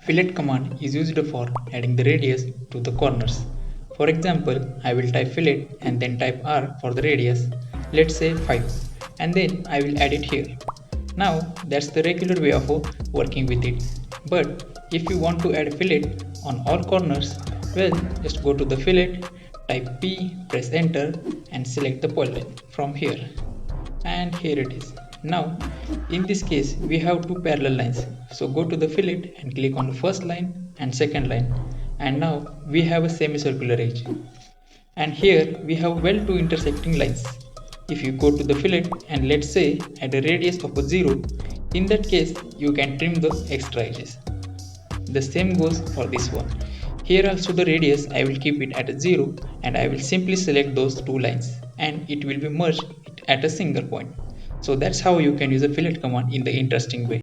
Fillet command is used for adding the radius to the corners. For example, I will type fillet and then type R for the radius, let's say 5, and then I will add it here. Now that's the regular way of working with it. But if you want to add fillet on all corners, well, just go to the fillet, type P, press enter and select the polyline from here. And here it is. Now in this case we have two parallel lines, so go to the fillet and click on the first line and second line, and now we have a semicircular edge, and here we have well two intersecting lines. If you go to the fillet and let's say at a radius of 0, in that case you can trim the extra edges. The same goes for this one. Here also the radius I will keep it at 0 and I will simply select those two lines and it will be merged at a single point. So that's how you can use a fillet command in the interesting way.